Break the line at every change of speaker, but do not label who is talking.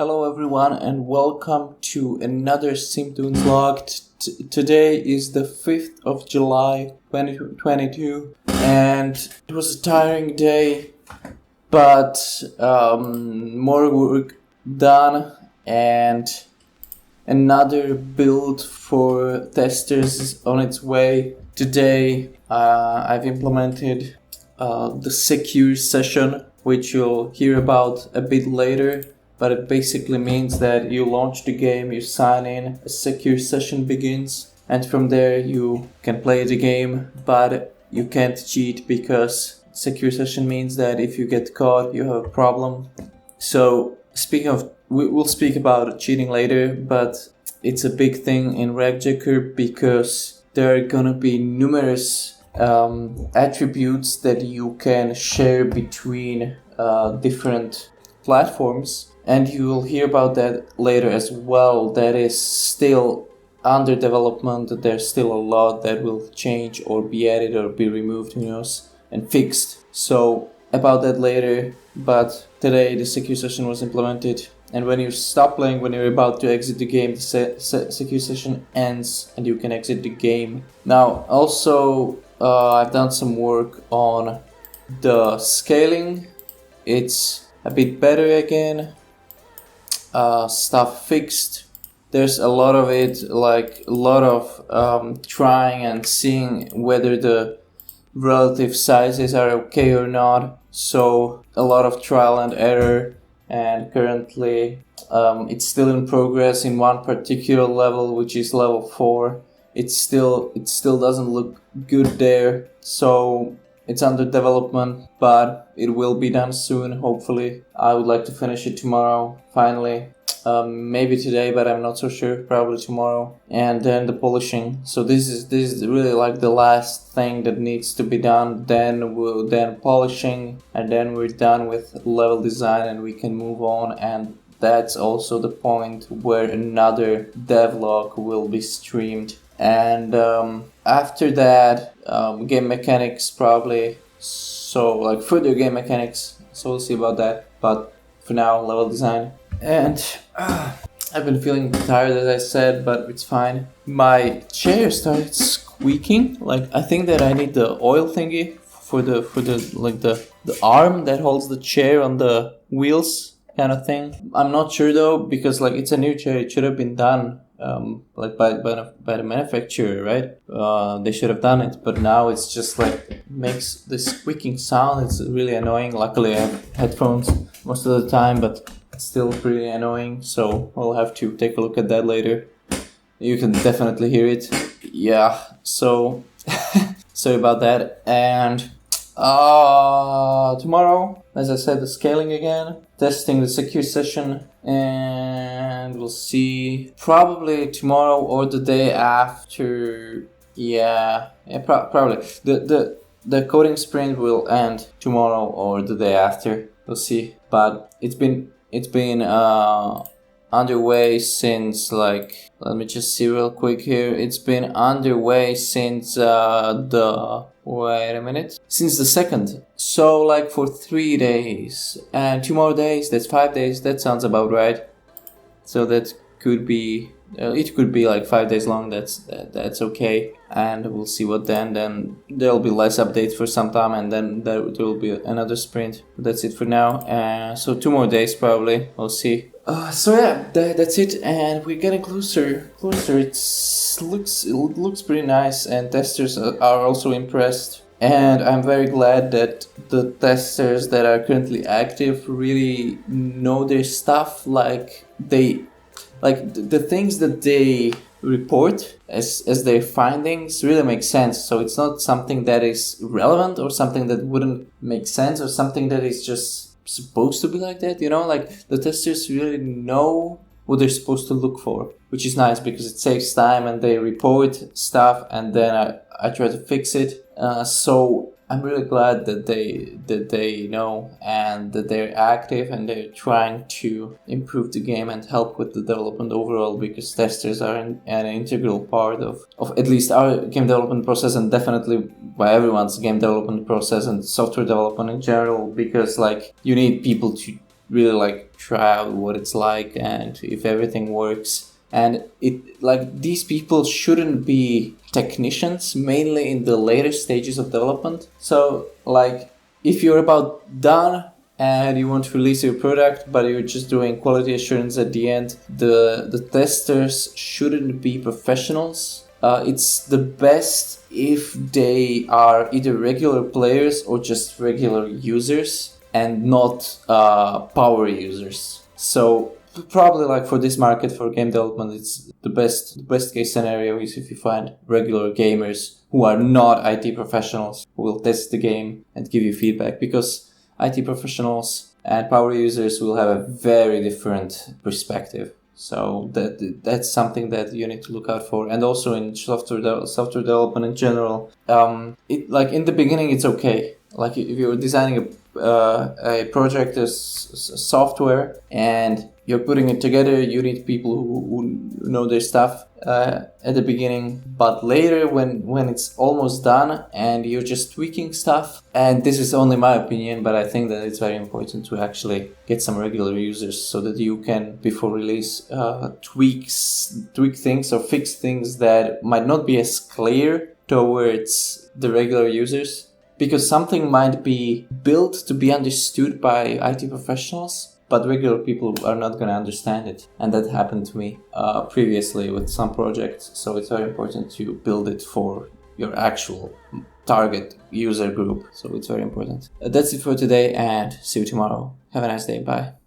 Hello everyone and welcome to another Simtoon vlog. Today is the 5th of July 2022 and it was a tiring day, but more work done and another build for testers is on its way. Today I've implemented the secure session, which you'll hear about a bit later. But it basically means that you launch the game, you sign in, a secure session begins, and from there you can play the game, but you can't cheat because secure session means that if you get caught, you have a problem. So speaking of, we'll speak about cheating later, but it's a big thing in Ragjacker because there are gonna be numerous attributes that you can share between different platforms. And you will hear about that later as well. That is still under development. There's still a lot that will change or be added or be removed, who knows, and fixed. So about that later. But today the secure session was implemented. And when you stop playing, when you're about to exit the game, the secure session ends and you can exit the game. Now also I've done some work on the scaling. It's a bit better again. Stuff fixed. There's a lot of it, like a lot of trying and seeing whether the relative sizes are okay or not. So a lot of trial and error, and currently it's still in progress in one particular level, which is level 4. It still doesn't look good there, so it's under development, but it will be done soon, hopefully. I would like to finish it tomorrow, finally. Maybe today, but I'm not so sure, probably tomorrow. And then the polishing. So this is really like the last thing that needs to be done. Then polishing, and then we're done with level design and we can move on. And that's also the point where another devlog will be streamed. And after that, game mechanics probably, so like further game mechanics, so we'll see about that. But for now, level design. And I've been feeling tired, as I said, but it's fine. My chair started squeaking. Like, I think that I need the oil thingy for the arm that holds the chair on the wheels kind of thing. I'm not sure though, because like it's a new chair, it should have been done like by the manufacturer, right? They should have done it, but now it's just like makes this squeaking sound. It's really annoying. Luckily I have headphones most of the time, but it's still pretty annoying, so we'll have to take a look at that later. You can definitely hear it. Yeah, so sorry about that. And tomorrow, as I said, the scaling again, testing the secure session, and we'll see probably tomorrow or the day after. Probably the coding sprint will end tomorrow or the day after. We'll see. But it's been underway since, like, let me just see real quick here. It's been underway since since the 2nd. So like for 3 days and 2 more days, that's 5 days. That sounds about right. So that could be it could be like 5 days long. That's okay. And we'll see what then there'll be less updates for some time, and then there will be another sprint. That's it for now. So 2 more days probably. We'll see. So yeah, that's it, and we're getting closer. It looks pretty nice, and testers are also impressed. And I'm very glad that the testers that are currently active really know their stuff. Like the things that they report as their findings really make sense. So it's not something that is relevant or something that wouldn't make sense or something that is just supposed to be like that, you know? Like the testers really know what they're supposed to look for, which is nice because it saves time, and they report stuff and then I try to fix it. So I'm really glad that they know and that they're active and they're trying to improve the game and help with the development overall, because testers are an integral part of at least our game development process, and definitely by everyone's game development process and software development in general, because like you need people to really like try out what it's like and if everything works. And it like these people shouldn't be technicians, mainly in the later stages of development. So like if you're about done and you want to release your product, but you're just doing quality assurance at the end, the testers shouldn't be professionals. It's the best if they are either regular players or just regular users and not power users. So probably like for this market, for game development, it's the best case scenario is if you find regular gamers who are not IT professionals who will test the game and give you feedback, because IT professionals and power users will have a very different perspective. So that's something that you need to look out for. And also in software development in general, it like in the beginning it's okay. Like if you're designing a project as software and you're putting it together, you need people who know their stuff at the beginning. But later, when it's almost done and you're just tweaking stuff, and this is only my opinion, but I think that it's very important to actually get some regular users so that you can, before release, tweak things or fix things that might not be as clear towards the regular users. Because something might be built to be understood by IT professionals, but regular people are not going to understand it. And that happened to me previously with some projects. So it's very important to build it for your actual target user group. So it's very important. That's it for today, and see you tomorrow. Have a nice day. Bye.